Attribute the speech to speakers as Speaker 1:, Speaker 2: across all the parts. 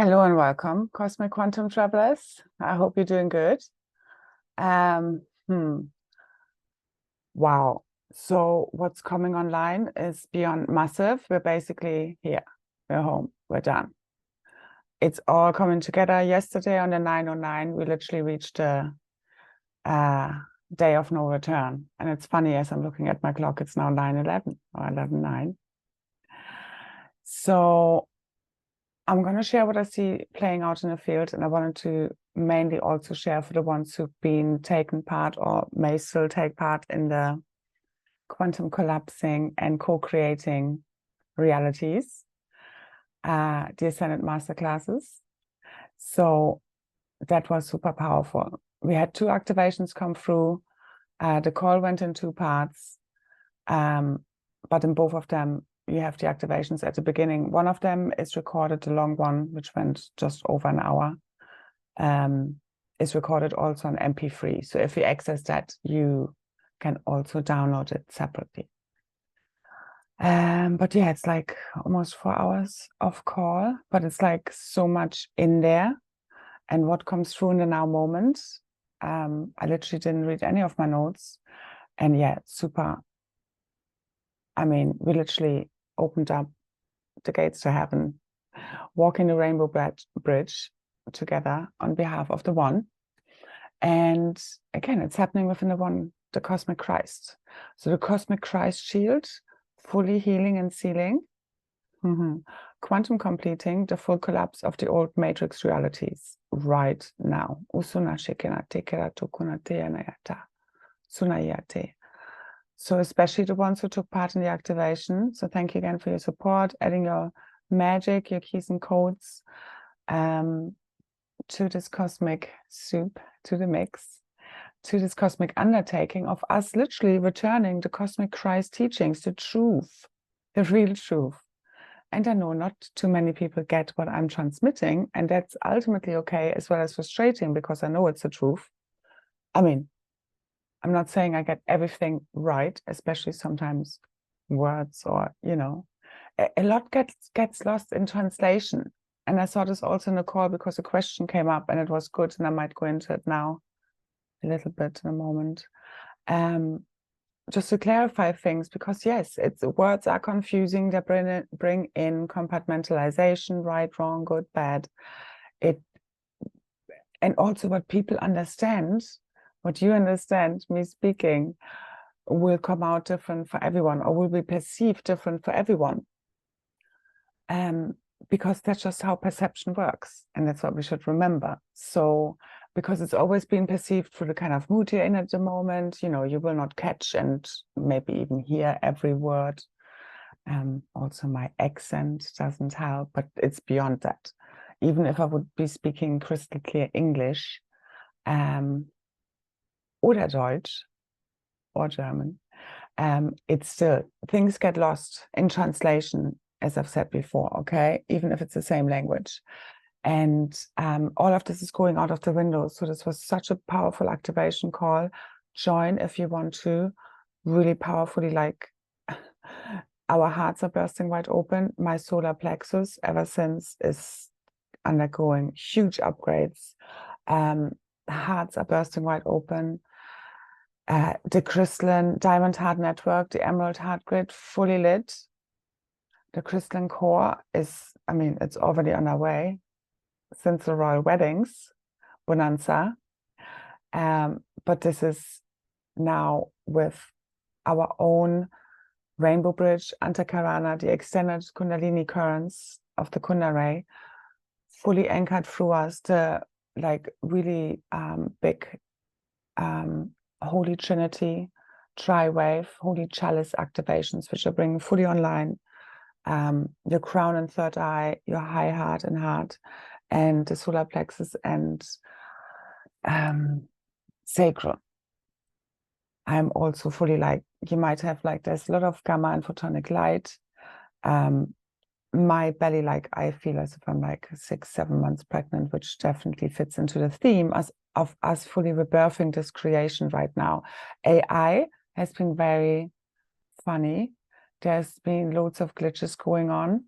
Speaker 1: Hello and welcome, Cosmic Quantum Travelers. I hope you're doing good. Um, hmm. Wow. So what's coming online is beyond massive. We're basically here. We're home. We're done. It's all coming together. Yesterday on the 909, we literally reached the day of no return. And it's funny, as I'm looking at my clock, it's now 9:11 or 11:09. So I'm going to share what I see playing out in the field, and I wanted to mainly also share for the ones who've been taken part or may still take part in the quantum collapsing and co-creating realities, the Ascended Masterclasses. So that was super powerful. We had 2 activations come through. The call went in 2 parts, but in both of them, you have the activations at the beginning. One of them is recorded, the long one, which went just over an hour, is recorded also on MP3. So if you access that, you can also download it separately. But yeah, it's like almost 4 hours of call, but it's like so much in there. And what comes through in the now moment, I literally didn't read any of my notes. And yeah, super. I mean, we literally opened up the gates to heaven, walking the rainbow bridge together on behalf of the One. And again, it's happening within the One, the Cosmic Christ. So the Cosmic Christ shield, fully healing and sealing, quantum completing the full collapse of the old matrix realities right now. So especially the ones who took part in the activation. So thank you again for your support, adding your magic, your keys and codes to this cosmic soup, to the mix, to this cosmic undertaking of us literally returning the Cosmic Christ teachings, the truth, the real truth. And I know not too many people get what I'm transmitting, and that's ultimately okay, as well as frustrating, because I know it's the truth. I mean, I'm not saying I get everything right, especially sometimes words or, a lot gets lost in translation. And I saw this also in the call because a question came up and it was good, and I might go into it now a little bit in a moment. Just to clarify things, because yes, words are confusing. They bring in compartmentalization, right, wrong, good, bad. And also what people understand, what you understand, me speaking, will come out different for everyone, or will be perceived different for everyone. Because that's just how perception works. And that's what we should remember. So, because it's always been perceived through the kind of mood you're in at the moment, you will not catch and maybe even hear every word. Also, my accent doesn't help, but it's beyond that. Even if I would be speaking crystal clear English, oder Deutsch, or German, it's still, things get lost in translation, as I've said before, okay? Even if it's the same language. And all of this is going out of the window. So this was such a powerful activation call. Join if you want to. Really powerfully, like our hearts are bursting wide open. My solar plexus, ever since, is undergoing huge upgrades. Hearts are bursting wide open. The crystalline diamond heart network, the emerald heart grid, fully lit. The crystalline core is, it's already on our way since the royal weddings, bonanza. But this is now with our own rainbow bridge, Antakarana, the extended Kundalini currents of the Kunda ray, fully anchored through us, the really big Holy Trinity, tri-wave, Holy Chalice activations, which are bringing fully online your crown and third eye, your high heart and heart, and the solar plexus and sacral. I'm also fully you might have there's a lot of gamma and photonic light. My belly, I feel as if I'm 6-7 months pregnant, which definitely fits into the theme of us fully rebirthing this creation right now. AI has been very funny. There's been loads of glitches going on.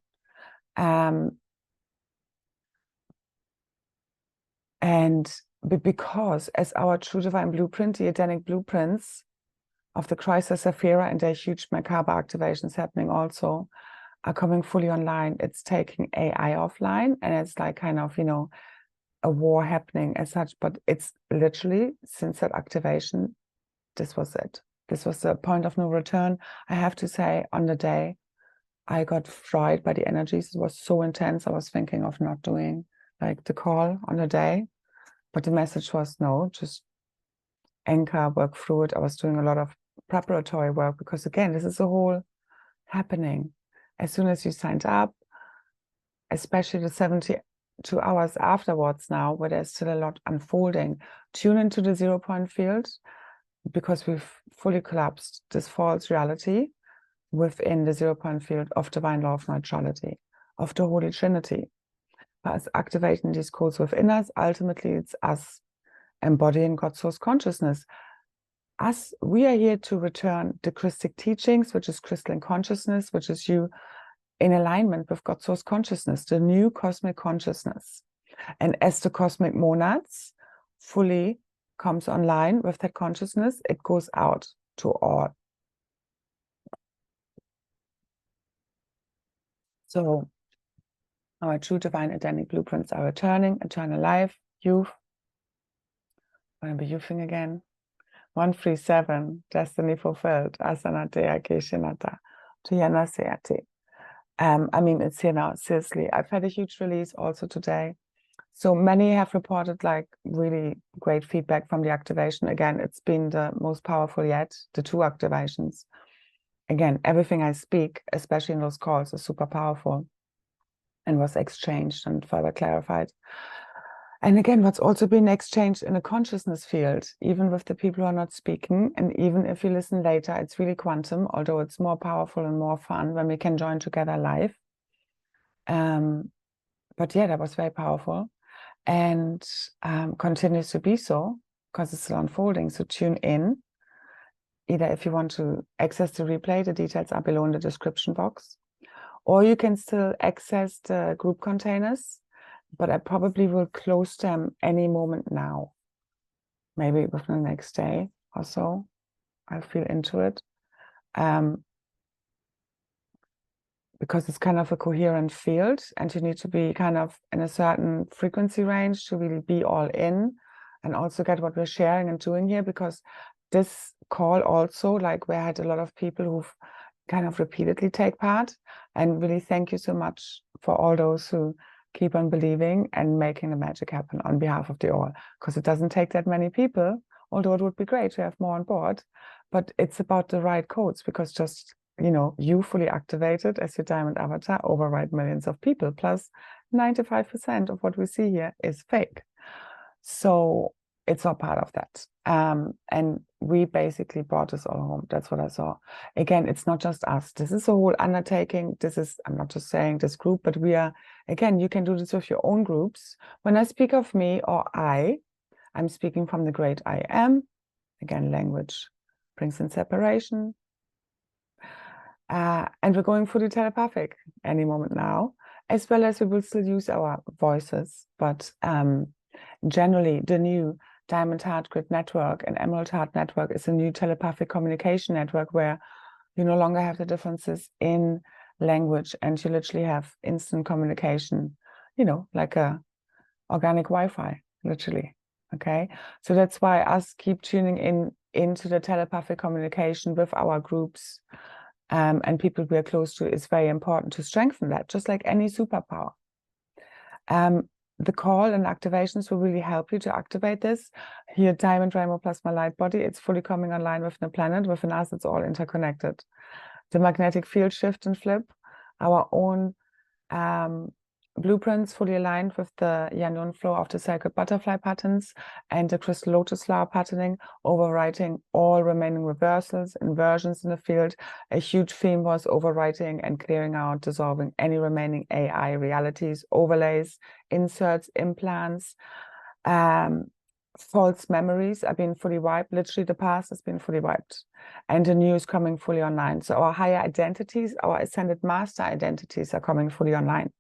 Speaker 1: And because as our true divine blueprint, the Edenic blueprints of the Crisis Saphira and their huge macabre activations happening also are coming fully online. It's taking AI offline, and it's like kind of, you know, a war happening as such, but it's literally, since that activation, this was it. This was the point of no return. I have to say, on the day, I got fried by the energies. It was so intense. I was thinking of not doing like the call on the day, but the message was no, just anchor, work through it. I was doing a lot of preparatory work because, again, this is a whole happening. As soon as you signed up, especially the 72 hours afterwards now, where there's still a lot unfolding, tune into the 0-point field, because we've fully collapsed this false reality within the 0-point field of divine law of neutrality, of the Holy Trinity. By us activating these codes within us, ultimately it's us embodying God's source consciousness. We are here to return the Christic teachings, which is crystalline consciousness, which is you in alignment with God's source consciousness, the new cosmic consciousness. And as the cosmic monads fully comes online with that consciousness, it goes out to all. So our true divine Edenic blueprints are returning: eternal life, youth. I want to be youthing again. 137, destiny fulfilled. Asanatea Keshinata. Tuyana Seati. I mean, it's here now, seriously. I've had a huge release also today. So many have reported like really great feedback from the activation. Again, it's been the most powerful yet, the 2 activations. Again, everything I speak, especially in those calls, is super powerful and was exchanged and further clarified. And again, what's also been exchanged in a consciousness field, even with the people who are not speaking, and even if you listen later, it's really quantum, although it's more powerful and more fun when we can join together live. But yeah, that was very powerful, and continues to be so, because it's still unfolding. So tune in. Either if you want to access the replay, the details are below in the description box, or you can still access the group containers, but I probably will close them any moment now, maybe within the next day or so. I'll feel into it. Because it's kind of a coherent field, and you need to be kind of in a certain frequency range to really be all in and also get what we're sharing and doing here, because this call also, like, we had a lot of people who've kind of repeatedly take part, and really thank you so much for all those who keep on believing and making the magic happen on behalf of the all, because it doesn't take that many people, although it would be great to have more on board, but it's about the right codes, because just, you know, you fully activated as your diamond avatar override millions of people, plus 95% of what we see here is fake. So it's all part of that. And we basically brought this all home. That's what I saw. Again, it's not just us. This is a whole undertaking. This is, I'm not just saying this group, but we are, again, you can do this with your own groups. When I speak of me or I'm speaking from the great I am. Again, language brings in separation. And we're going fully telepathic any moment now, as well as we will still use our voices. But generally, the new Diamond Heart Grid Network and Emerald Heart Network is a new telepathic communication network where you no longer have the differences in language, and you literally have instant communication, you know, like a organic Wi-Fi, literally. Okay, so that's why us keep tuning into the telepathic communication with our groups and people we are close to is very important to strengthen that, just like any superpower. The call and activations will really help you to activate this. Here, Diamond Rainbow Plasma Light Body, it's fully coming online within the planet. Within us, it's all interconnected. The magnetic field shift and flip, our own blueprints fully aligned with the Yanun flow of the sacred butterfly patterns and the crystal lotus flower patterning, overwriting all remaining reversals, inversions in the field. A huge theme was overwriting and clearing out, dissolving any remaining AI realities, overlays, inserts, implants, false memories are being fully wiped. Literally, the past has been fully wiped, and the new is coming fully online. So our higher identities, our ascended master identities, are coming fully online.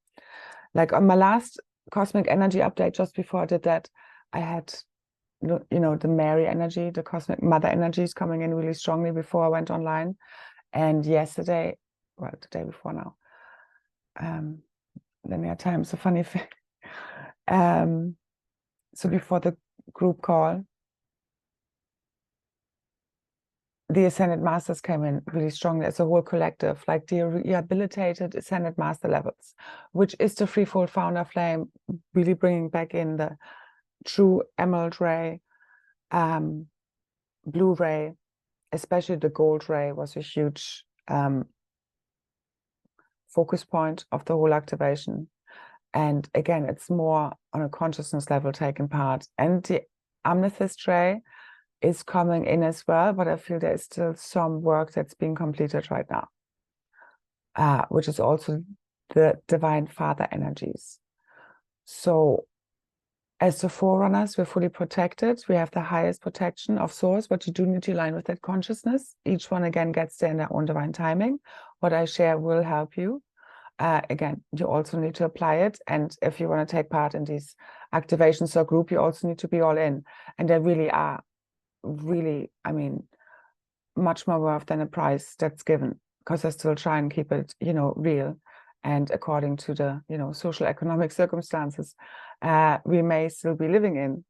Speaker 1: Like on my last cosmic energy update, just before I did that, I had, you know, the Mary energy, the cosmic mother energy is coming in really strongly before I went online. And yesterday, well, the day before now, linear time is a funny thing. So before the group call, the Ascended Masters came in really strongly as a whole collective, like the rehabilitated Ascended Master levels, which is the threefold founder flame, really bringing back in the true emerald ray, blue ray, especially the gold ray was a huge focus point of the whole activation. And again, it's more on a consciousness level taking part. And the amethyst ray is coming in as well, but I feel there is still some work that's being completed right now, which is also the divine father energies. So as the forerunners, we're fully protected. We have the highest protection of source, but you do need to align with that consciousness. Each one again gets there in their own divine timing. What I share will help you. Again, you also need to apply it. And if you want to take part in these activations or group, you also need to be all in. And they really are I mean, much more worth than a price that's given, because I still try and keep it, you know, real. And according to the, you know, social economic circumstances we may still be living in.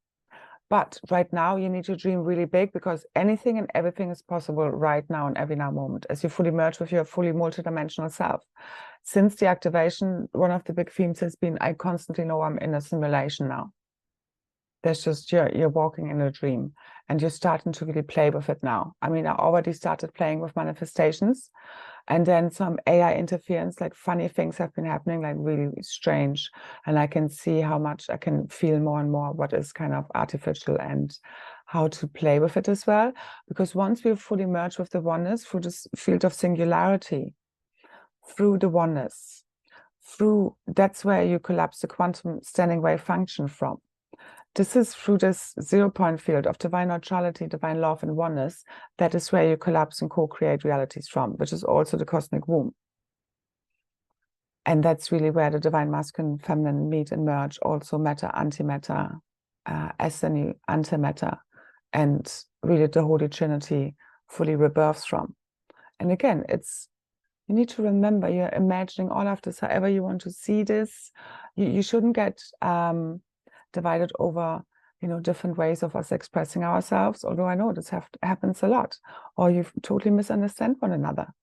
Speaker 1: But right now you need to dream really big, because anything and everything is possible right now in every now moment as you fully merge with your fully multidimensional self. Since the activation, one of the big themes has been, I constantly know I'm in a simulation now. There's just, you're walking in a dream, and you're starting to really play with it now. I mean, I already started playing with manifestations, and then some AI interference, like funny things have been happening, like really strange. And I can see how much I can feel more and more what is kind of artificial and how to play with it as well. Because once we're fully merged with the oneness through this field of singularity, through the oneness, that's where you collapse the quantum standing wave function from. This is through this 0-point field of divine neutrality, divine love, and oneness. That is where you collapse and co-create realities from, which is also the cosmic womb. And that's really where the divine masculine, feminine meet and merge, also matter, antimatter, destiny, antimatter, and really the Holy Trinity fully rebirths from. And again, you need to remember, you're imagining all of this however you want to see this. You shouldn't get divided over, you know, different ways of us expressing ourselves, although I know this happens a lot, or you totally misunderstand one another.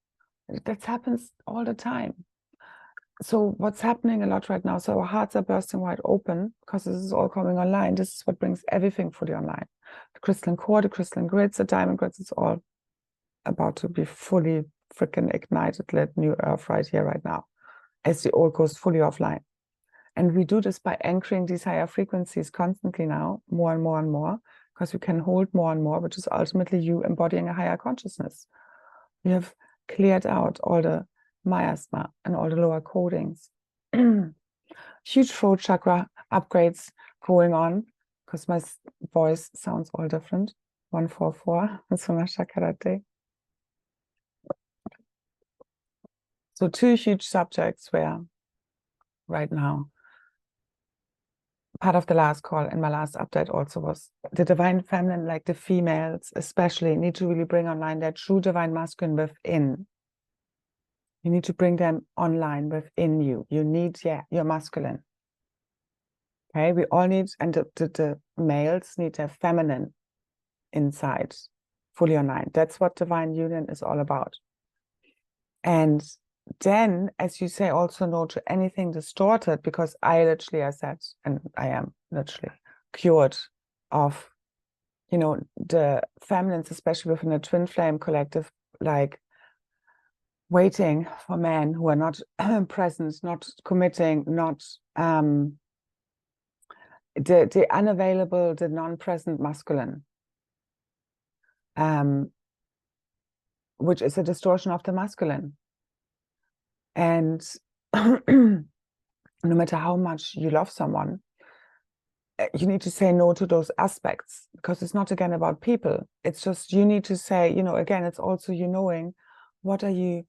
Speaker 1: That happens all the time. So what's happening a lot right now, so our hearts are bursting wide open because this is all coming online. This is what brings everything fully online. The crystalline core, the crystalline grids, the diamond grids, it's all about to be fully freaking ignited, lit new earth right here, right now, as the old goes fully offline. And we do this by anchoring these higher frequencies constantly now, more and more and more, because we can hold more and more, which is ultimately you embodying a higher consciousness. You have cleared out all the miasma and all the lower codings. Huge throat chakra upgrades going on, because my voice sounds all different. 144, that's my chakra that day. So 2 huge subjects where right now, part of the last call and my last update also was the divine feminine, like the females especially, need to really bring online their true divine masculine within. You need to bring them online within you. You need, your masculine. Okay, we all need, and the males need their feminine inside, fully online. That's what divine union is all about. And then, as you say, also no to anything distorted, because I said, and I am literally cured of, you know, the feminines, especially within the twin flame collective, like waiting for men who are not present, not committing, not the unavailable, the non-present masculine, which is a distortion of the masculine. And no matter how much you love someone, you need to say no to those aspects, because it's not again about people. It's just, you need to say, you know, again, it's also you knowing what are you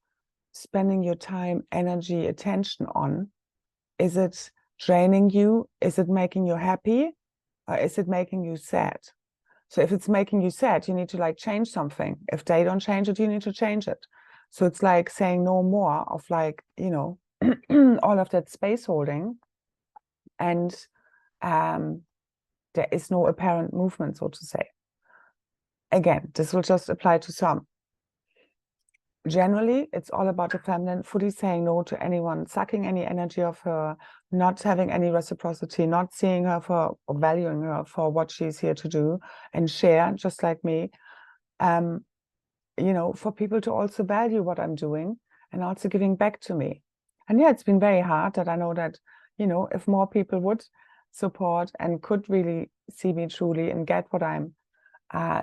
Speaker 1: spending your time, energy, attention on. Is it draining you? Is it making you happy? or is it making you sad? So if it's making you sad, you need to like change something. If they don't change it, you need to change it. So it's like saying no more of like, you know, all of that space holding, and there is no apparent movement, so to say. Again, this will just apply to some. Generally, it's all about the feminine fully saying no to anyone, sucking any energy of her, not having any reciprocity, not seeing her for, or valuing her for what she's here to do and share, just like me. You know, for people to also value what I'm doing and also giving back to me. And yeah, it's been very hard that I know that, you know, if more people would support and could really see me truly and get what I'm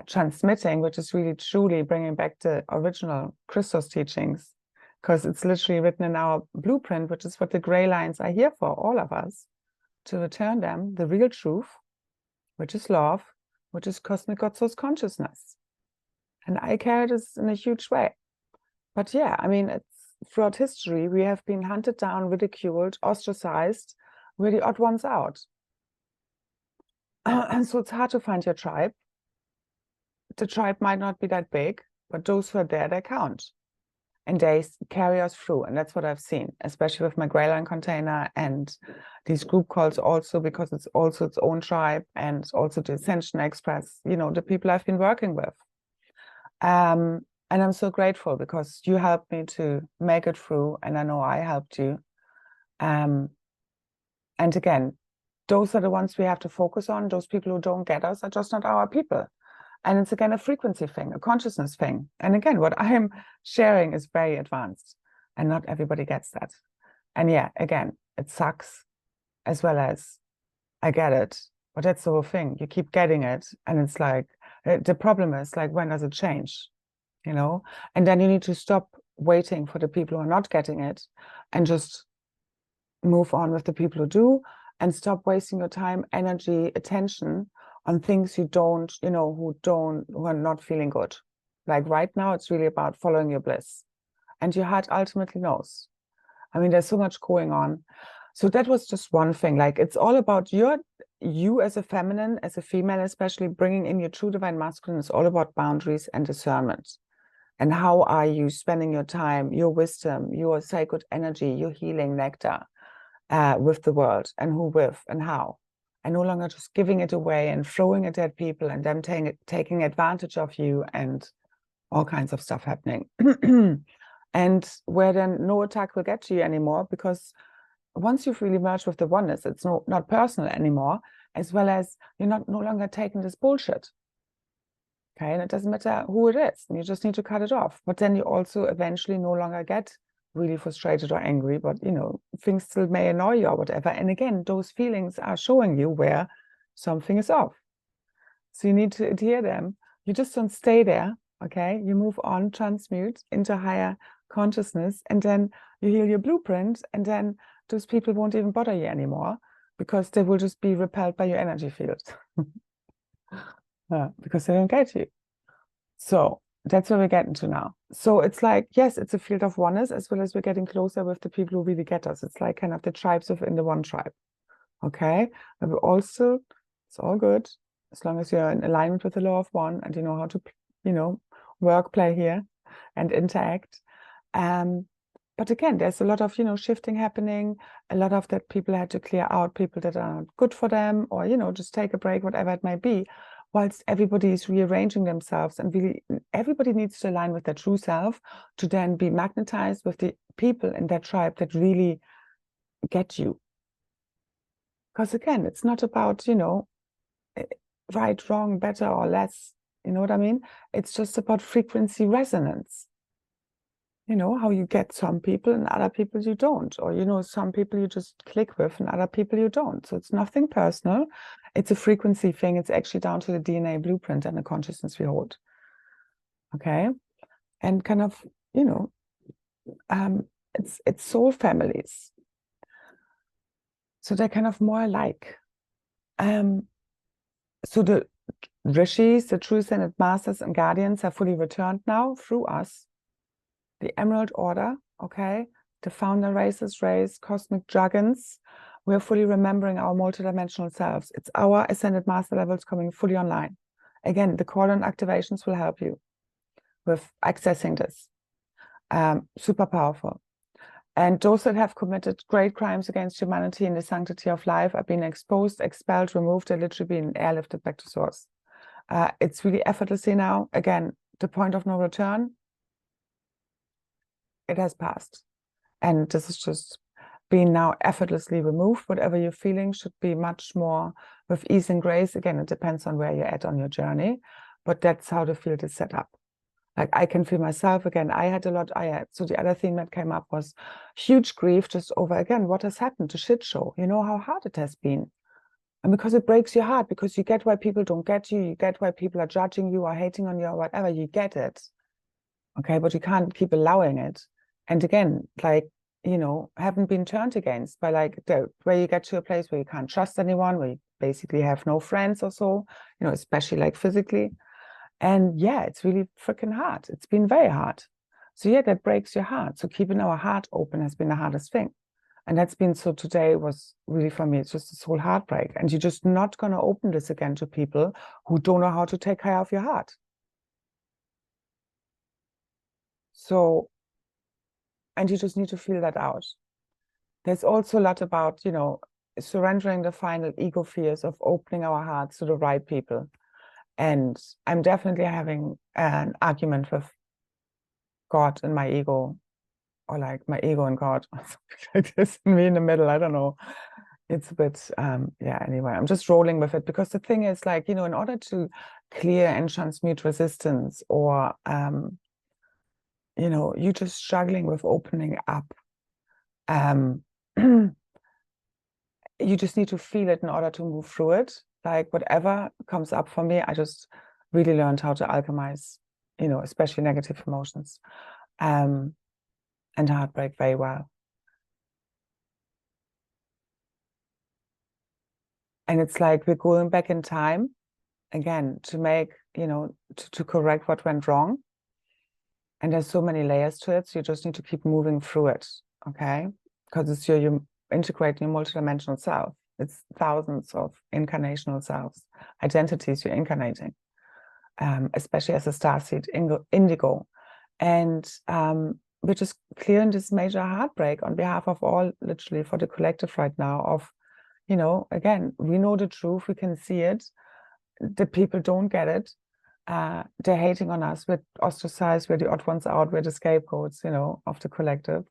Speaker 1: transmitting, which is really truly bringing back the original Christos teachings, because it's literally written in our blueprint, which is what the gray lines are here for, all of us, to return them the real truth, which is love, which is cosmic God source consciousness. And I carry this in a huge way. But yeah, I mean, it's throughout history, we have been hunted down, ridiculed, ostracized, we're the odd ones out. And so it's hard to find your tribe. The tribe might not be that big, but those who are there, they count. And they carry us through. And that's what I've seen, especially with my Greyline container and these group calls also, because it's also its own tribe and also the Ascension Express, you know, the people I've been working with. And I'm so grateful because you helped me to make it through, and I know I helped you. And again, those are the ones we have to focus on. Those people who don't get us are just not our people. And it's again a frequency thing, a consciousness thing. And again, what I am sharing is very advanced, and not everybody gets that. And yeah, again, it sucks, as well as I get it, but that's the whole thing. You keep getting it, and it's like, the problem is like, when does it change? You know? And then you need to stop waiting for the people who are not getting it and just move on with the people who do, and stop wasting your time, energy, attention on things you don't, you know, who are not feeling good. Like right now, it's really about following your bliss, and your heart ultimately knows. I mean, there's so much going on. So that was just one thing. Like, it's all about you as a feminine, as a female, especially bringing in your true divine masculine. It's all about boundaries and discernment. And how are you spending your time, your wisdom, your sacred energy, your healing nectar with the world, and who with and how. And no longer just giving it away and throwing it at people and them taking advantage of you and all kinds of stuff happening. And where then no attack will get to you anymore, because once you've really merged with the oneness, it's not personal anymore, as well as you're no longer taking this bullshit. Okay, and it doesn't matter who it is, and you just need to cut it off. But then you also eventually no longer get really frustrated or angry, but you know, things still may annoy you or whatever. And again, those feelings are showing you where something is off. So you need to adhere them. You just don't stay there, okay? You move on, transmute into higher consciousness, and then you heal your blueprint, and then those people won't even bother you anymore, because they will just be repelled by your energy field. Because they don't get you. So that's where we're getting to now. So it's like, yes, it's a field of oneness, as well as we're getting closer with the people who really get us. It's like kind of the tribes within the one tribe. Okay, but we also, it's all good as long as you're in alignment with the law of one and you know how to, you know, work, play here and interact. But again, there's a lot of, you know, shifting happening, a lot of that people had to clear out people that are not good for them, or, you know, just take a break, whatever it might be, whilst everybody is rearranging themselves, and really everybody needs to align with their true self to then be magnetized with the people in that tribe that really get you. Because again, it's not about, you know, right, wrong, better or less, you know what I mean? It's just about frequency resonance. You know, how you get some people and other people you don't, or, you know, some people you just click with and other people you don't. So it's nothing personal. It's a frequency thing. It's actually down to the DNA blueprint and the consciousness we hold. Okay. And kind of, you know, it's soul families. So they're kind of more alike. So the rishis, the true ascended masters and guardians, are fully returned now through us. The Emerald Order, okay, the founder races, cosmic dragons, we're fully remembering our multidimensional selves. It's our ascended master levels coming fully online. Again, the call-on activations will help you with accessing this. Super powerful. And those that have committed great crimes against humanity in the sanctity of life are being exposed, expelled, removed, they're literally being airlifted back to source. It's really effortlessly now. Again, the point of no return, it has passed. And this is just being now effortlessly removed. Whatever you're feeling should be much more with ease and grace. Again, it depends on where you're at on your journey, but that's how the field is set up. Like I can feel myself again. I had a lot. So the other thing that came up was huge grief just over, again, what has happened, the shit show. You know how hard it has been. And because it breaks your heart, because you get why people don't get you, you get why people are judging you or hating on you or whatever, you get it. Okay, but you can't keep allowing it. And again, like, you know, haven't been turned against by like where you get to a place where you can't trust anyone, where you basically have no friends or so, you know, especially like physically. And yeah, it's really freaking hard. It's been very hard. So yeah, that breaks your heart. So keeping our heart open has been the hardest thing. And that's been, so today was really for me, it's just this whole heartbreak. And you're just not going to open this again to people who don't know how to take care of your heart. So, and you just need to feel that out. There's also a lot about, you know, surrendering the final ego fears of opening our hearts to the right people. And I'm definitely having an argument with God and my ego, or like my ego and God, like this, me in the middle. I don't know. It's a bit, yeah, anyway, I'm just rolling with it, because the thing is, like, you know, in order to clear and transmute resistance, or, you know, you're just struggling with opening up. You just need to feel it in order to move through it. Like whatever comes up for me, I just really learned how to alchemize, you know, especially negative emotions, and heartbreak very well. And it's like we're going back in time again to make, you know, to correct what went wrong. And there's so many layers to it, so you just need to keep moving through it, okay? Because it's you integrating your multidimensional self. It's thousands of incarnational selves, identities you're incarnating, especially as a starseed indigo. And we're just clearing this major heartbreak on behalf of all, literally for the collective right now, of, you know, again, we know the truth, we can see it, the people don't get it, they're hating on us, we're ostracized, we're the odd ones out, we're the scapegoats, you know, of the collective.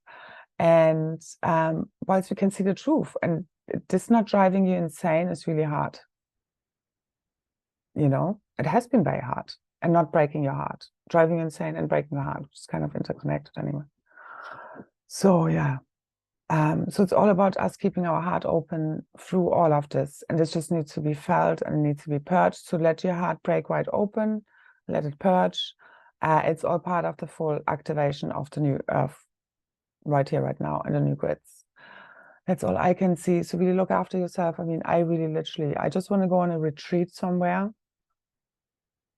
Speaker 1: And whilst we can see the truth, and this not driving you insane is really hard. You know, it has been very hard, and not breaking your heart, driving you insane and breaking your heart, which is kind of interconnected anyway. So yeah, so it's all about us keeping our heart open through all of this, and this just needs to be felt and needs to be purged. So let your heart break wide open, let it purge. It's all part of the full activation of the new earth right here, right now, and the new grids. That's all I can see. So really look after yourself. I mean, I really literally, I just want to go on a retreat somewhere.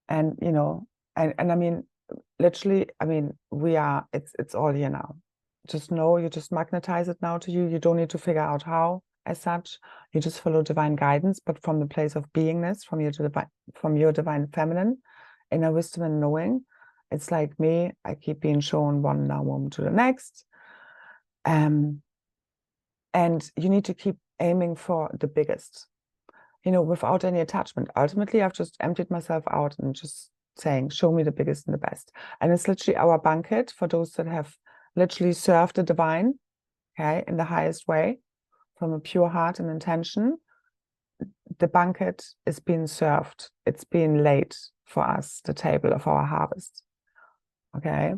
Speaker 1: And, you know, and I mean, literally, I mean, it's all here now. Just know, you just magnetize it now to you. You don't need to figure out how as such. You just follow divine guidance, but from the place of beingness, from your divine feminine, inner wisdom and knowing. It's like me, I keep being shown one now moment to the next. And you need to keep aiming for the biggest, you know, without any attachment. Ultimately, I've just emptied myself out and just saying, show me the biggest and the best. And it's literally our banquet for those that have literally served the divine, okay, in the highest way, from a pure heart and intention. The banquet is being served. It's being laid for us, the table of our harvest, okay?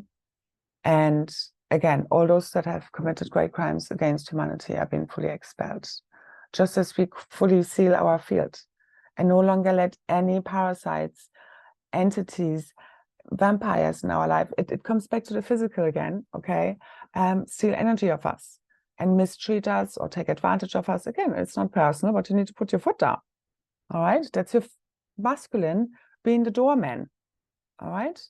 Speaker 1: And again, all those that have committed great crimes against humanity are being fully expelled, just as we fully seal our field and no longer let any parasites, entities, vampires in our life, it comes back to the physical again, okay, steal energy of us and mistreat us or take advantage of us. Again, it's not personal, but you need to put your foot down, all right? That's your masculine being the doorman, all right?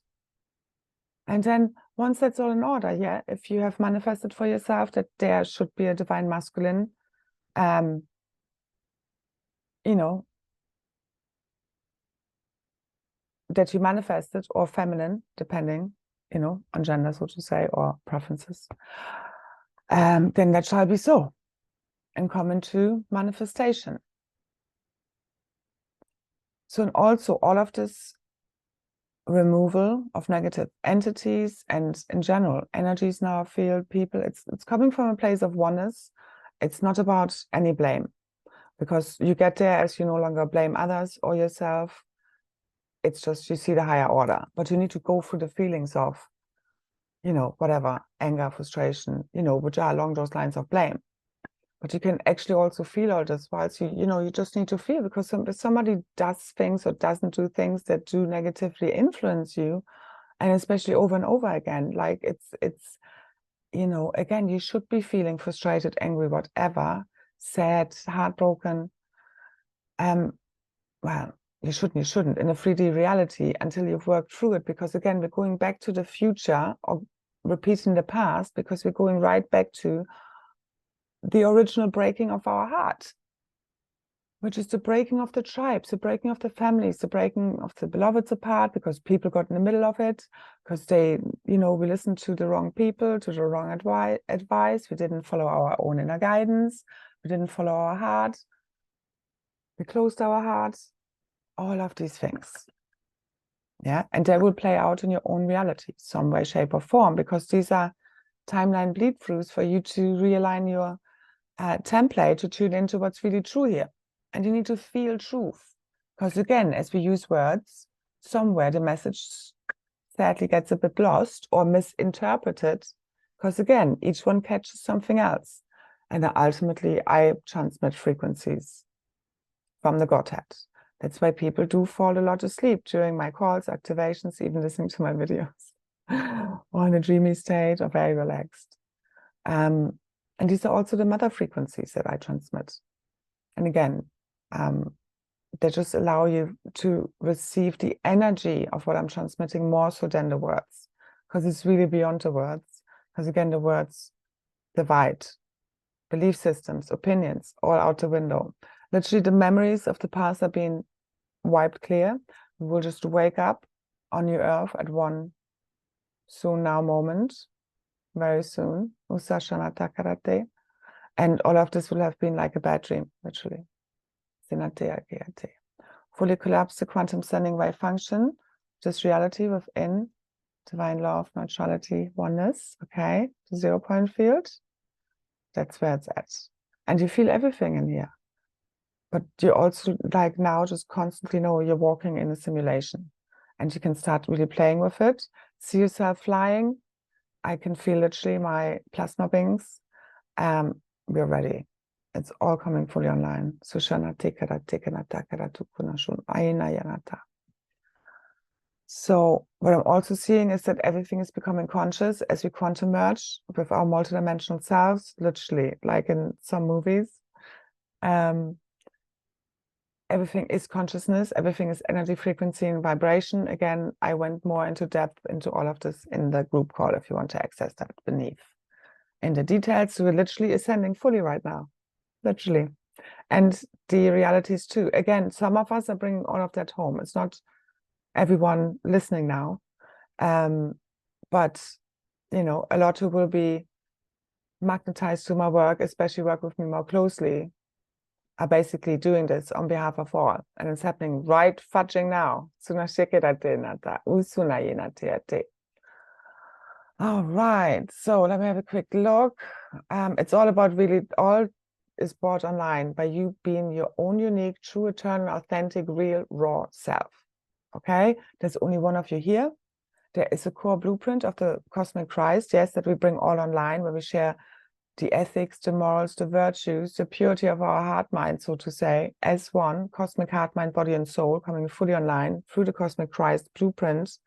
Speaker 1: And then once that's all in order, yeah, if you have manifested for yourself that there should be a divine masculine you know, that you manifested, or feminine, depending, you know, on gender, so to say, or preferences, then that shall be so, and come into manifestation. So, and also all of this removal of negative entities and in general energies in our field, people, it's coming from a place of oneness. It's not about any blame, because you get there as you no longer blame others or yourself. It's just you see the higher order, but you need to go through the feelings of, you know, whatever, anger, frustration, you know, which are along those lines of blame. But you can actually also feel all this whilst you know, you just need to feel, because if somebody does things or doesn't do things that do negatively influence you, and especially over and over again, like it's, you know, again, you should be feeling frustrated, angry, whatever, sad, heartbroken. Well, you shouldn't in a 3D reality until you've worked through it, because again, we're going back to the future or repeating the past, because we're going right back to the original breaking of our heart, which is the breaking of the tribes, the breaking of the families, the breaking of the beloveds apart, because people got in the middle of it, because they, you know, we listened to the wrong people, to the wrong advice, we didn't follow our own inner guidance, we didn't follow our heart, we closed our hearts, all of these things. Yeah, and they will play out in your own reality, some way, shape, or form, because these are timeline bleed throughs for you to realign your template to tune into what's really true here. And you need to feel truth, because again, as we use words, somewhere the message sadly gets a bit lost or misinterpreted, because again, each one catches something else. And ultimately, I transmit frequencies from the Godhead. That's why people do fall a lot asleep during my calls, activations, even listening to my videos, or in a dreamy state or very relaxed. And these are also the mother frequencies that I transmit. And again, they just allow you to receive the energy of what I'm transmitting more so than the words, because it's really beyond the words. Because again, the words divide, belief systems, opinions, all out the window. Literally, the memories of the past are being wiped clear. We will just wake up on your earth at one soon now moment, very soon. And all of this will have been like a bad dream, literally. Fully collapse the quantum sending wave function, just reality within divine love, neutrality, oneness. Okay, the 0 point field. That's where it's at. And you feel everything in here. But you also, like now, just constantly know you're walking in a simulation, and you can start really playing with it. See yourself flying. I can feel literally my plasma beings. We're ready. It's all coming fully online. So what I'm also seeing is that everything is becoming conscious as we quantum merge with our multidimensional selves, literally, like in some movies. Everything is consciousness, everything is energy, frequency, and vibration. Again, I went more into depth into all of this in the group call if you want to access that beneath. In the details, we're literally ascending fully right now, literally. And the realities too. Again, some of us are bringing all of that home. It's not everyone listening now, but, you know, a lot who will be magnetized to my work, especially work with me more closely, are basically doing this on behalf of all. And it's happening right fudging now. All right, so let me have a quick look. It's all about really, all is brought online by you being your own unique, true, eternal, authentic, real, raw self. Okay, there's only one of you here. There is a core blueprint of the cosmic Christ, yes, that we bring all online, where we share the ethics, the morals, the virtues, the purity of our heart mind, so to say, as one, cosmic heart, mind, body, and soul, coming fully online through the cosmic Christ blueprint,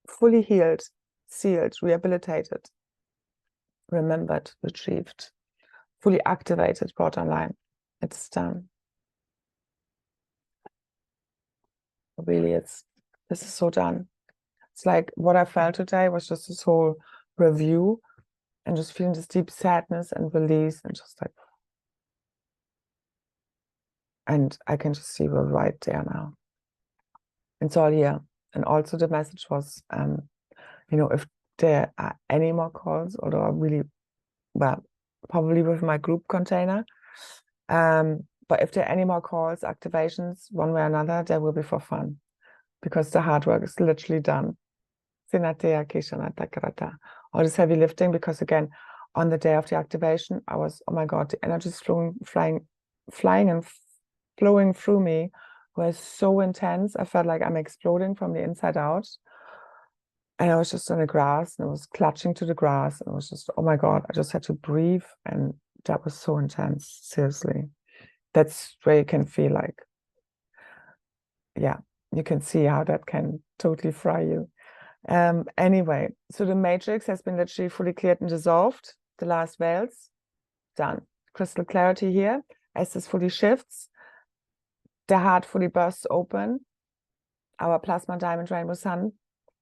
Speaker 1: fully healed, sealed, rehabilitated, remembered, retrieved, fully activated, brought online. It's done. Really, this is so done. It's like what I felt today was just this whole review and just feeling this deep sadness and release, and just like, and I can just see we're right there now. It's all here. And also the message was, you know, if there are any more calls, although I really, well, probably with my group container, but if there are any more calls, activations, one way or another, they will be for fun, because the hard work is literally done. All this heavy lifting, because again, on the day of the activation, I was, oh my God, the energy is flying and flowing through me was so intense. I felt like I'm exploding from the inside out. And I was just on the grass, and I was clutching to the grass, and it was just, oh my God, I just had to breathe. And that was so intense, seriously. That's where you can feel like, yeah, you can see how that can totally fry you. Anyway, so the matrix has been literally fully cleared and dissolved. The last veils, done. Crystal clarity here. As this fully shifts, the heart fully bursts open. Our plasma diamond rainbow sun,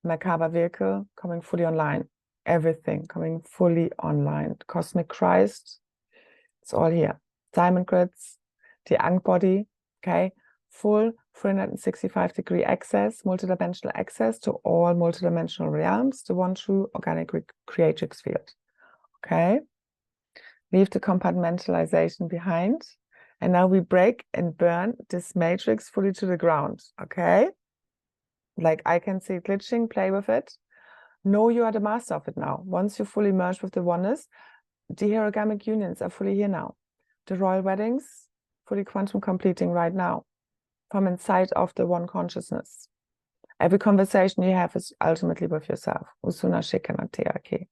Speaker 1: Merkaba vehicle coming fully online. Everything coming fully online. Cosmic Christ, it's all here. Diamond grids, the Ankh body, okay? Full 365-degree access, multidimensional access to all multidimensional realms, the one true organic creatrix field, okay? Leave the compartmentalization behind. And now we break and burn this matrix fully to the ground, okay? Like I can see it glitching, play with it. Know you are the master of it now. Once you fully merge with the oneness, the HIEROGAMIC unions are fully here now. The royal weddings, fully quantum completing right now, from inside of the one consciousness. Every conversation you have is ultimately with yourself. Usuna shikanateake,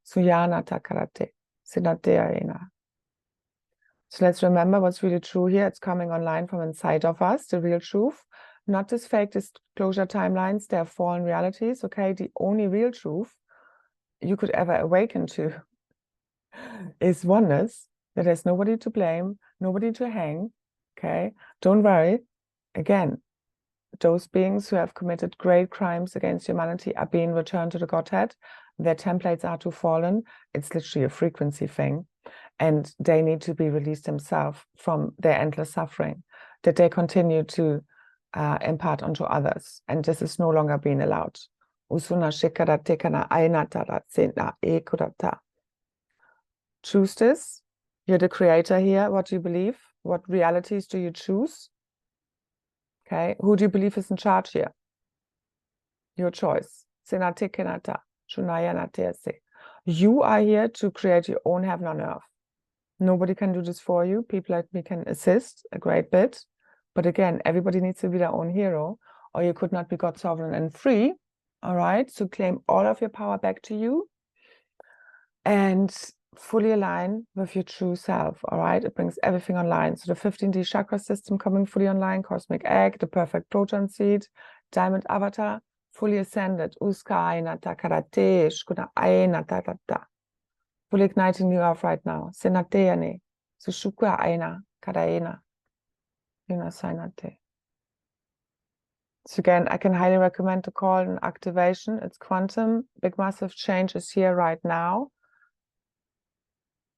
Speaker 1: suyana takarate, sinateaena. So let's remember what's really true here. It's coming online from inside of us, the real truth. Not this fake disclosure timelines, they're fallen realities, okay? The only real truth you could ever awaken to is oneness, that there's nobody to blame, nobody to hang, okay? Don't worry. Again, those beings who have committed great crimes against humanity are being returned to the Godhead. Their templates are too fallen. It's literally a frequency thing. And they need to be released themselves from their endless suffering that they continue to impart onto others. And this is no longer being allowed. Choose this. You're the creator here. What do you believe? What realities do you choose? Okay, who do you believe is in charge here? Your choice. You are here to create your own heaven on earth. Nobody can do this for you. People like me can assist a great bit. But again, everybody needs to be their own hero, or you could not be God sovereign and free. All right, so claim all of your power back to you and fully align with your true self. All right, it brings everything online. So the 15D chakra system coming fully online, cosmic egg, the perfect proton seed, diamond avatar, fully ascended, fully igniting new earth right now. Senateane, Sushukra Aina, Kadaena, Yunasainate. So again, I can highly recommend the call and activation. It's quantum. Big massive change is here right now.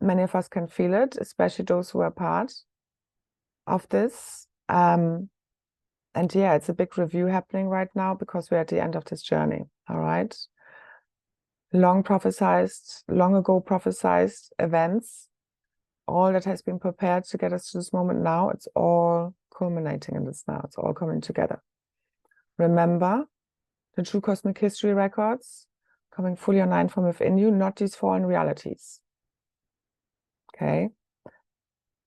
Speaker 1: Many of us can feel it, especially those who are part of this. And yeah, it's a big review happening right now because we're at the end of this journey. All right. Long ago prophesized events, all that has been prepared to get us to this moment now, it's all culminating in this now. It's all coming together. Remember the true cosmic history records coming fully online from within you, not these fallen realities. Okay?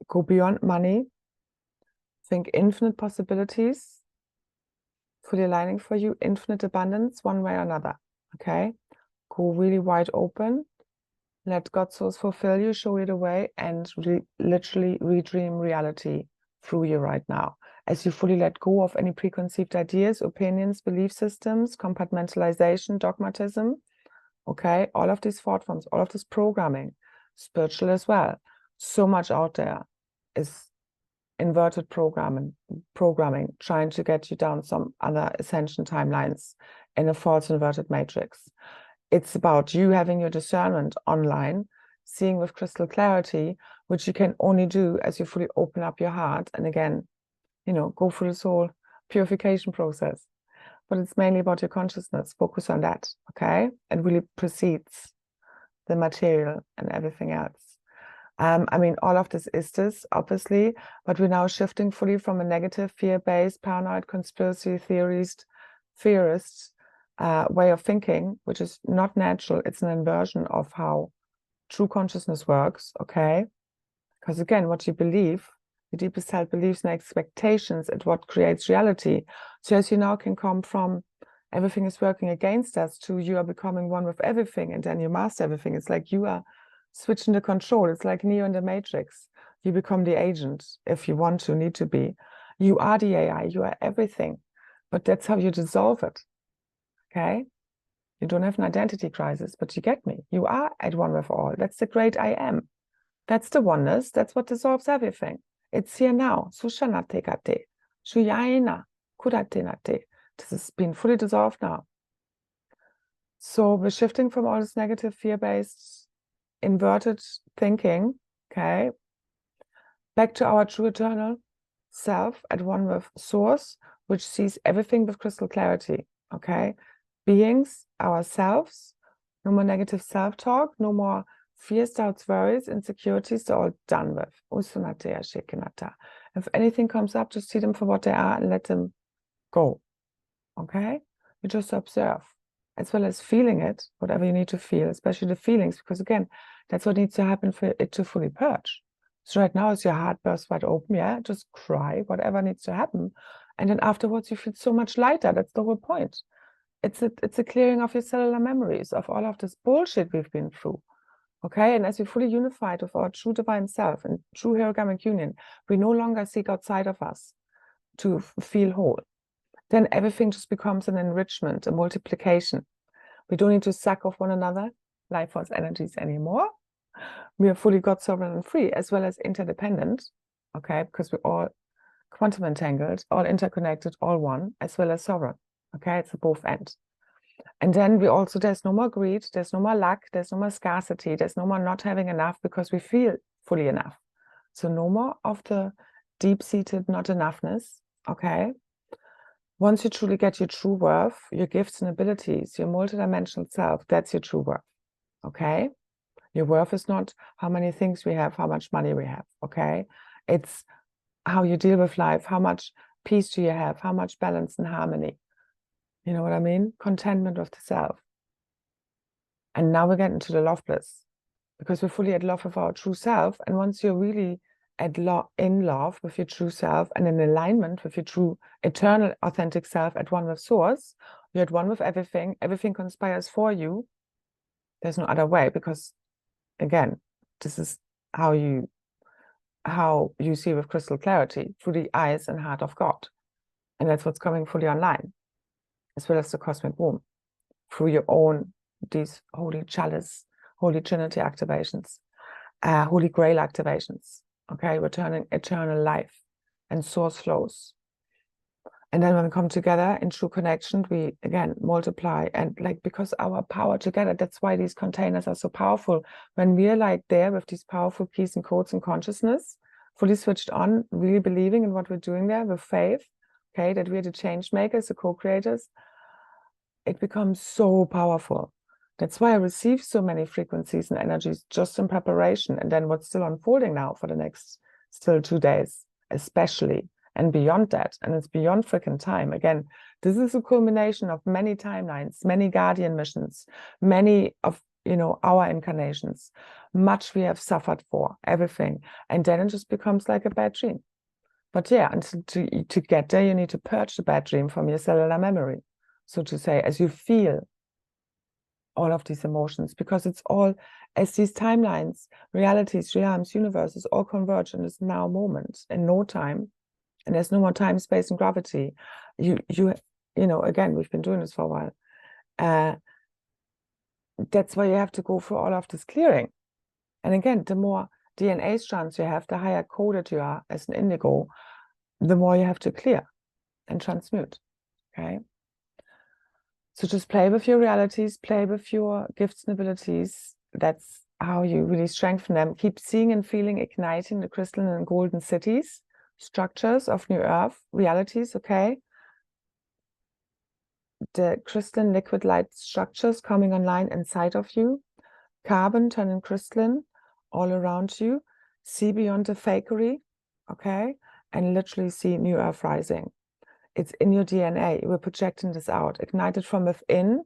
Speaker 1: Go beyond money. Think infinite possibilities, fully aligning for you, infinite abundance, one way or another. Okay? Go really wide open. Let God's source fulfill you, show you the way, and literally redream reality through you right now. As you fully let go of any preconceived ideas, opinions, belief systems, compartmentalization, dogmatism, okay? All of these thought forms, all of this programming, spiritual as well. So much out there is inverted programming, trying to get you down some other ascension timelines in a false inverted matrix. It's about you having your discernment online seeing with crystal clarity, which you can only do as you fully open up your heart and again, you know, go through this whole purification process. But it's mainly about your consciousness. Focus on that, okay? It really precedes the material and everything else. I mean, all of this is this, obviously, but we're now shifting fully from a negative, fear-based, paranoid, conspiracy theorist way of thinking, which is not natural. It's an inversion of how true consciousness works, okay? Because again, what you believe, your deepest self beliefs and expectations, it's what creates reality. So as you now can come from everything is working against us to you are becoming one with everything and then you master everything. It's like you are switching the control. It's like Neo in the Matrix. You become the agent if you want to, need to be. You are the AI, you are everything. But that's how you dissolve it, okay? You don't have an identity crisis, but you get me. You are at one with all. That's the great I am. That's the oneness. That's what dissolves everything. It's here now. Sushanate kate. Shuyaina kurate nate. This has been fully dissolved now. So we're shifting from all this negative, fear-based, inverted thinking, okay, back to our true eternal self at one with source, which sees everything with crystal clarity, okay? Beings, ourselves, no more negative self-talk, no more fears, doubts, worries, insecurities, they're all done with. If anything comes up, just see them for what they are and let them go, okay? You just observe, as well as feeling it, whatever you need to feel, especially the feelings, because again, that's what needs to happen for it to fully purge. So right now, as your heart bursts wide open, yeah, just cry, whatever needs to happen. And then afterwards, you feel so much lighter. That's the whole point. It's a clearing of your cellular memories of all of this bullshit we've been through. Okay, and as we fully unified with our true divine self and true HIEROGAMIC union, we no longer seek outside of us to feel whole. Then everything just becomes an enrichment, a multiplication. We don't need to suck off one another, life force energies anymore. We are fully God sovereign and free, as well as interdependent, okay, because we're all quantum entangled, all interconnected, all one, as well as sovereign, okay, it's a both end. And then we also, there's no more greed, there's no more lack, there's no more scarcity, there's no more not having enough because we feel fully enough. So no more of the deep-seated not enoughness, okay? Once you truly get your true worth, your gifts and abilities, your multidimensional self, that's your true worth, okay? Your worth is not how many things we have, how much money we have, okay? It's how you deal with life, how much peace do you have, how much balance and harmony. You know what I mean? Contentment of the self. And now we're getting to the love bliss because we're fully at love with our true self. And once you're really in love with your true self and in alignment with your true eternal authentic self at one with source, you're at one with everything. Everything conspires for you. There's no other way because, again, this is how you see with crystal clarity through the eyes and heart of God. And that's what's coming fully online, as well as the cosmic womb, through your own, these holy chalice, holy trinity activations, holy grail activations, okay, returning eternal life and source flows. And then when we come together in true connection, we again multiply and like, because our power together, that's why these containers are so powerful. When we're like there with these powerful keys and codes and consciousness, fully switched on, really believing in what we're doing there with faith, okay, that we're the change makers, the co-creators, it becomes so powerful. That's why I receive so many frequencies and energies just in preparation. And then what's still unfolding now for the next still 2 days, especially, and beyond that. And it's beyond freaking time. Again, this is a culmination of many timelines, many guardian missions, many of, you know, our incarnations, much we have suffered for, everything. And then it just becomes like a bad dream. But yeah, until to get there, you need to purge the bad dream from your cellular memory. So to say, as you feel all of these emotions, because it's all, as these timelines, realities, realms, universes all converge in this now moment, in no time, and there's no more time, space, and gravity. You know, again, we've been doing this for a while. That's why you have to go through all of this clearing. And again, the more DNA strands you have, the higher coded you are as an indigo, the more you have to clear and transmute, okay? So just play with your realities, play with your gifts and abilities. That's how you really strengthen them. Keep seeing and feeling, igniting the crystalline and golden cities, structures of new earth, realities, okay? The crystalline liquid light structures coming online inside of you, carbon turning crystalline all around you. See beyond the fakery, okay? And literally see new earth rising. It's in your DNA. We're projecting this out, ignited from within.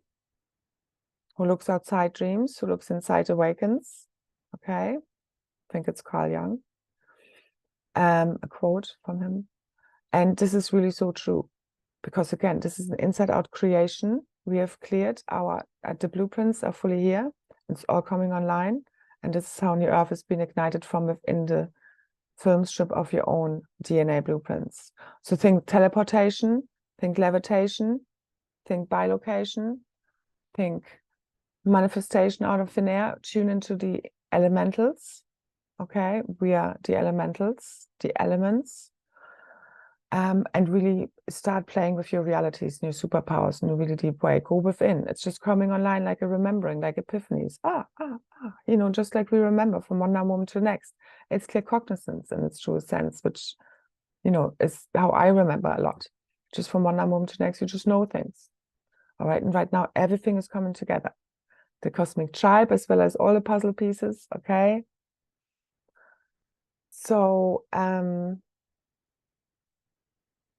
Speaker 1: Who looks outside dreams, who looks inside awakens. Okay, I think it's Carl Jung. A quote from him. And this is really so true, because again, this is an inside-out creation. We have cleared the blueprints are fully here. It's all coming online. And this is how New Earth has been ignited from within the film strip of your own DNA blueprints. So think teleportation, think levitation, think bilocation, think manifestation out of thin air. Tune into the elementals. Okay, we are the elementals, the elements, and really start playing with your realities, new superpowers in a really deep way. Go within. It's just coming online like a remembering, like epiphanies. You know, just like we remember from one moment to the next. It's clear cognizance in its truest sense, which, you know, is how I remember a lot. Just from one moment to the next, you just know things. All right, and right now everything is coming together. The cosmic tribe, as well as all the puzzle pieces, okay? So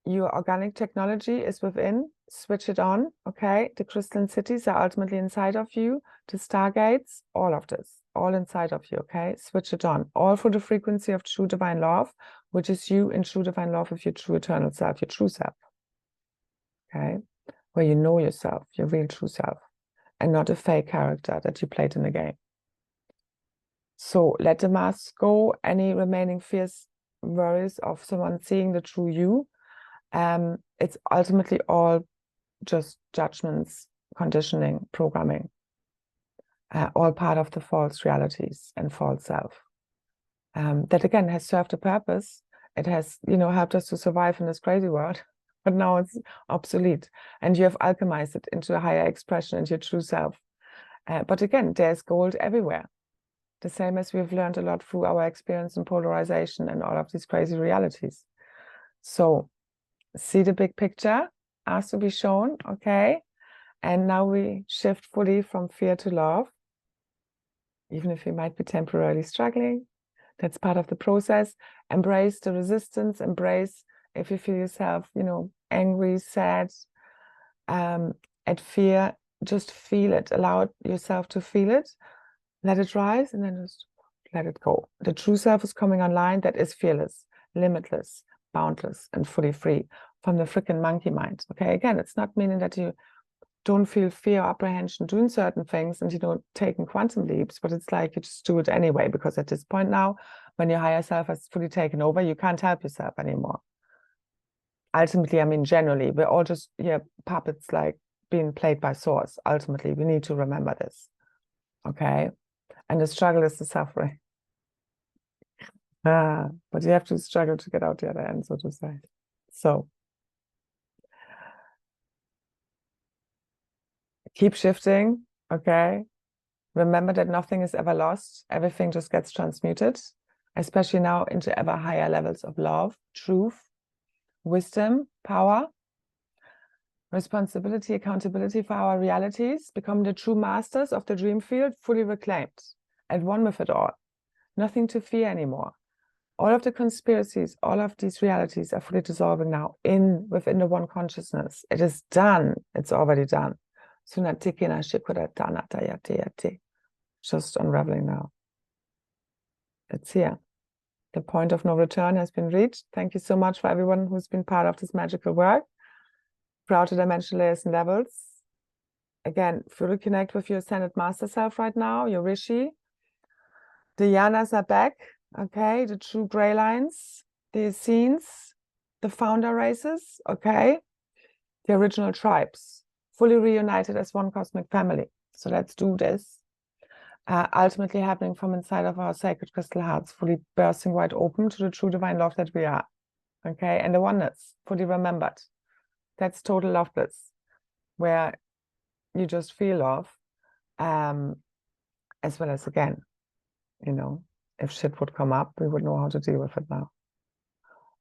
Speaker 1: your organic technology is within, switch it on, okay? The crystalline cities are ultimately inside of you, the stargates, all of this, all inside of you, okay? Switch it on, all for the frequency of true divine love, which is you in true divine love with your true eternal self, your true self, okay? Where you know yourself, your real true self, and not a fake character that you played in the game. So let the mask go, any remaining fears, worries of someone seeing the true you. It's ultimately all just judgments, conditioning, programming, all part of the false realities and false self. That again has served a purpose. It has, you know, helped us to survive in this crazy world, but now it's obsolete. And you have alchemized it into a higher expression, into your true self. But again, there's gold everywhere. The same as we've learned a lot through our experience in polarization and all of these crazy realities. So see the big picture, ask to be shown, okay? And now we shift fully from fear to love, even if you might be temporarily struggling. That's part of the process. Embrace the resistance, embrace if you feel yourself, you know, angry, sad, at fear, just feel it, allow yourself to feel it. Let it rise and then just let it go. The true self is coming online that is fearless, limitless, boundless, and fully free from the freaking monkey mind. Okay, again, it's not meaning that you don't feel fear or apprehension doing certain things and you don't taking quantum leaps, but it's like you just do it anyway, because at this point now, when your higher self has fully taken over, you can't help yourself anymore. Ultimately, I mean, generally, we're all just puppets like being played by Source. Ultimately, we need to remember this. Okay. And the struggle is the suffering. But you have to struggle to get out the other end, so to say. So keep shifting, okay? Remember that nothing is ever lost. Everything just gets transmuted, especially now into ever higher levels of love, truth, wisdom, power, responsibility, accountability for our realities, become the true masters of the dream field, fully reclaimed, at one with it all. Nothing to fear anymore. All of the conspiracies, all of these realities are fully dissolving now within the one consciousness. It is done. It's already done. Just unraveling now. It's here. The point of no return has been reached. Thank you so much for everyone who's been part of this magical work. Proud to dimension layers and levels. Again, fully connect with your ascended master self right now, your rishi. The yanas are back. Okay, the true gray lines, the Essenes, the founder races, okay, the original tribes, fully reunited as one cosmic family. So let's do this. Ultimately happening from inside of our sacred crystal hearts, fully bursting wide open to the true divine love that we are, okay, and the oneness, fully remembered. That's total love bliss, where you just feel love, as well as, again, you know, if shit would come up, we would know how to deal with it now.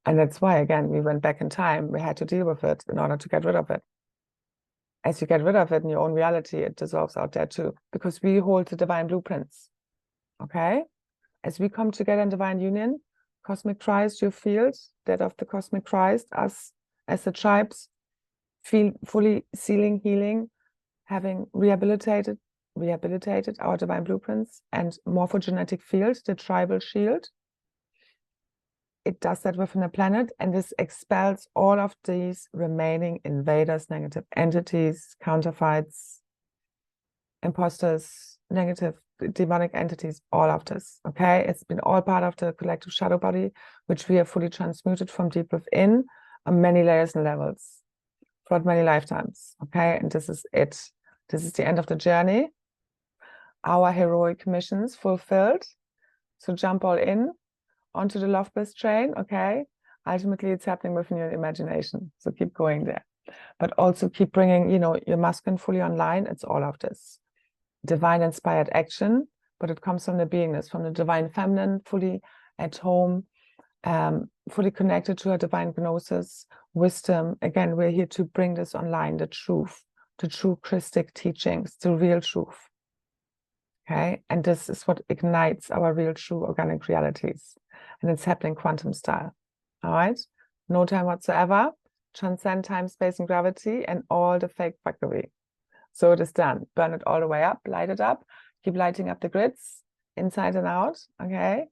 Speaker 1: And that's why, again, we went back in time. We had to deal with it in order to get rid of it. As you get rid of it in your own reality, it dissolves out there too, because we hold the divine blueprints. Okay? As we come together in divine union, cosmic Christ, your field, that of the cosmic Christ, us as the tribes, feel fully sealing, healing, having rehabilitated our divine blueprints and morphogenetic field, the tribal shield. It does that within a planet, and this expels all of these remaining invaders, negative entities, counterfeits, imposters, negative demonic entities, all of this. Okay, it's been all part of the collective shadow body, which we have fully transmuted from deep within on many layers and levels throughout many lifetimes. Okay, and this is it. This is the end of the journey. Our heroic missions fulfilled. So jump all in onto the love bliss train. Okay, ultimately it's happening within your imagination, so keep going there, but also keep bringing, you know, your masculine fully online. It's all of this divine inspired action, but it comes from the beingness, from the divine feminine, fully at home, fully connected to her divine gnosis, wisdom. Again, we're here to bring this online, the truth, the true Christic teachings, the real truth. Okay, and this is what ignites our real, true organic realities, and it's happening quantum style. All right, no time whatsoever, transcend time, space, and gravity, and all the fake fuckery. So it is done. Burn it all the way up, light it up, keep lighting up the grids inside and out. Okay,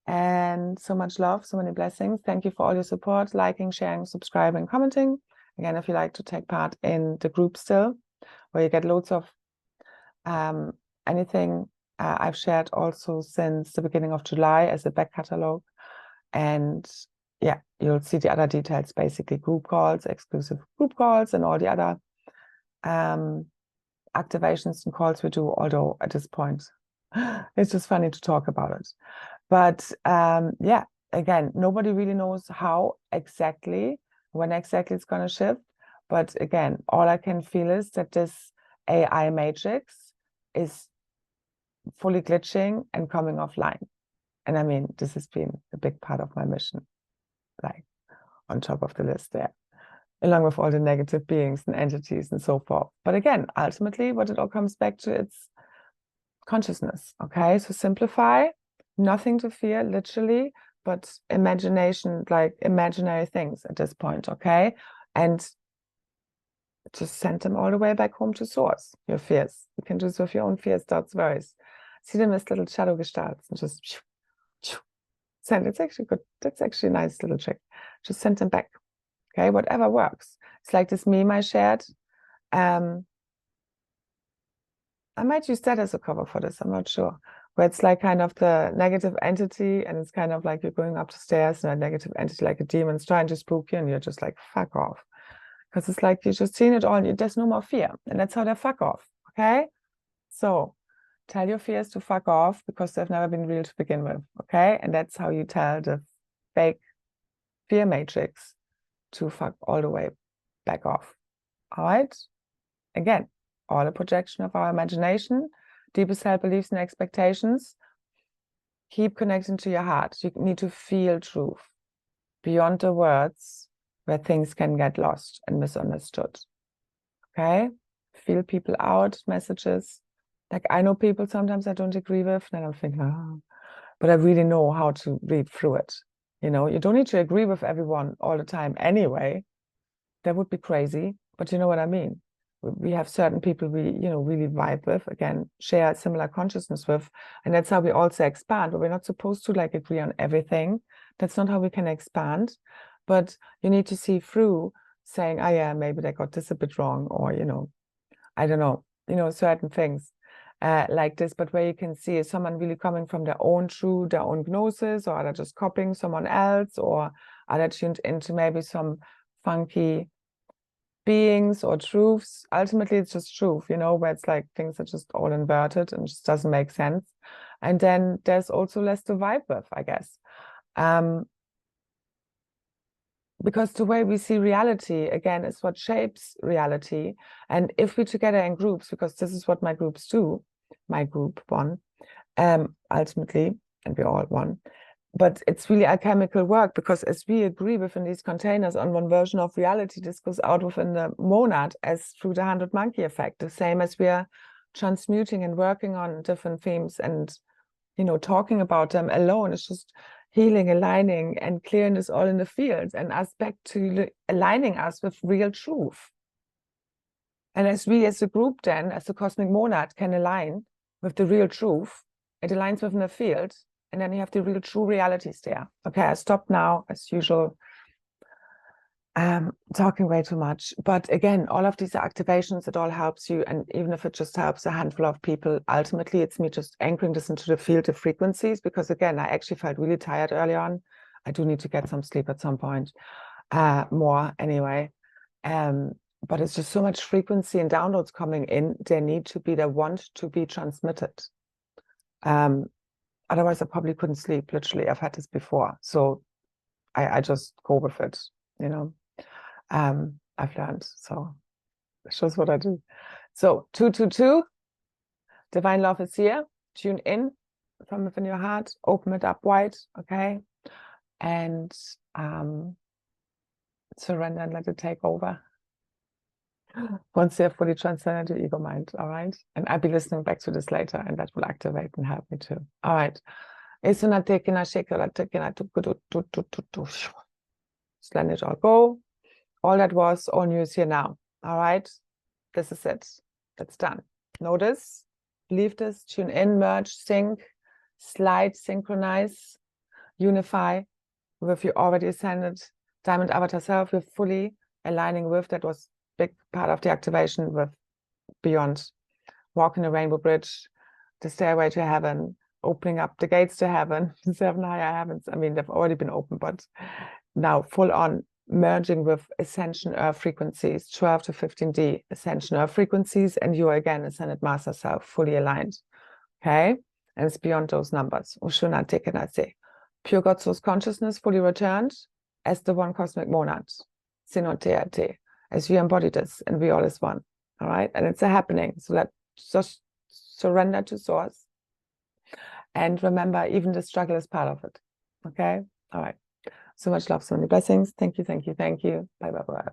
Speaker 1: and so much love, so many blessings. Thank you for all your support, liking, sharing, subscribing, commenting. Again, if you like to take part in the group still, where you get loads of anything I've shared also since the beginning of July as a back catalog. And yeah, you'll see the other details, basically group calls, exclusive group calls, and all the other activations and calls we do, although at this point, it's just funny to talk about it. But yeah, again, nobody really knows how exactly, when exactly it's going to shift. But again, all I can feel is that this AI matrix is fully glitching and coming offline. And I mean, this has been a big part of my mission, like on top of the list there, along with all the negative beings and entities and so forth. But again, ultimately, what it all comes back to, it's consciousness. Okay, so simplify, nothing to fear, literally, but imagination, like imaginary things at this point. Okay, and just send them all the way back home to source, your fears. You can do this with your own fears, doubts, worries. See them as little shadow gestalts and just send. It's actually good. That's actually a nice little trick. Just send them back. Okay, whatever works. It's like this meme I shared. I might use that as a cover for this, I'm not sure. Where it's like kind of the negative entity, and it's kind of like you're going up the stairs and a negative entity, like a demon's trying to spook you, and you're just like, fuck off. Because it's like you've just seen it all, and there's no more fear. And that's how they fuck off. Okay? So tell your fears to fuck off, because they've never been real to begin with. Okay? And that's how you tell the fake fear matrix to fuck all the way back off. All right? Again, all a projection of our imagination, deepest held beliefs and expectations. Keep connecting to your heart. You need to feel truth beyond the words, where things can get lost and misunderstood. Okay? Feel people out, messages. Like, I know people sometimes I don't agree with, and I'm thinking, oh, but I really know how to read through it. You know, you don't need to agree with everyone all the time anyway. That would be crazy, but you know what I mean. We have certain people we, you know, really vibe with, again, share similar consciousness with, and that's how we also expand. But we're not supposed to like agree on everything. That's not how we can expand. But you need to see through saying, oh yeah, maybe they got this a bit wrong, or, you know, I don't know, you know, certain things like this. But where you can see, is someone really coming from their own truth, their own gnosis, or are they just copying someone else, or are they tuned into maybe some funky beings or truths? Ultimately, it's just truth, you know, where it's like things are just all inverted and just doesn't make sense. And then there's also less to vibe with, I guess. Because the way we see reality, again, is what shapes reality. And if we together in groups, because this is what my groups do, my group one, ultimately, and we're all one. But it's really alchemical work, because as we agree within these containers on one version of reality, this goes out within the monad as through the 100 monkey effect, the same as we are transmuting and working on different themes and, you know, talking about them alone. It's just healing, aligning, and clearing this all in the field, and us back to aligning us with real truth. And as we as a group then, as the cosmic monad, can align with the real truth, it aligns within the field, and then you have the real true realities there. Okay, I stop now, as usual. Talking way too much. But again, all of these activations, it all helps you. And even if it just helps a handful of people, ultimately it's me just anchoring this into the field of frequencies, because again, I actually felt really tired early on. I do need to get some sleep at some point, more anyway. But it's just so much frequency and downloads coming in. They need to be, they want to be transmitted. Otherwise I probably couldn't sleep. Literally, I've had this before. So I just go with it, you know. I've learned, so it shows what I do. So 222, divine love is here. Tune in from within your heart, open it up wide, okay, and surrender and let it take over. Once you have fully transcended your ego mind, all right? And I'll be listening back to this later, and that will activate and help me too. All right. Just let it all go. All that was, all news here now. All right, this is it. It's done. Notice, leave this, tune in, merge, sync, slide, synchronize, unify with your already ascended diamond avatar self. You're fully aligning with, that was a big part of the activation, with beyond, walking the rainbow bridge, the stairway to heaven, opening up the gates to heaven, 7 higher heavens. I mean, they've already been open, but now full on merging with ascension earth frequencies, 12 to 15D ascension earth frequencies, and you are again ascended master self, fully aligned. Okay, and it's beyond those numbers. Pure God source consciousness fully returned as the one cosmic monad, as you embody this, and we all is one. All right, and it's a happening. So let's just surrender to source, and remember, even the struggle is part of it. Okay, all right. So much love, so many blessings. Thank you, thank you, thank you. Bye, bye, bye.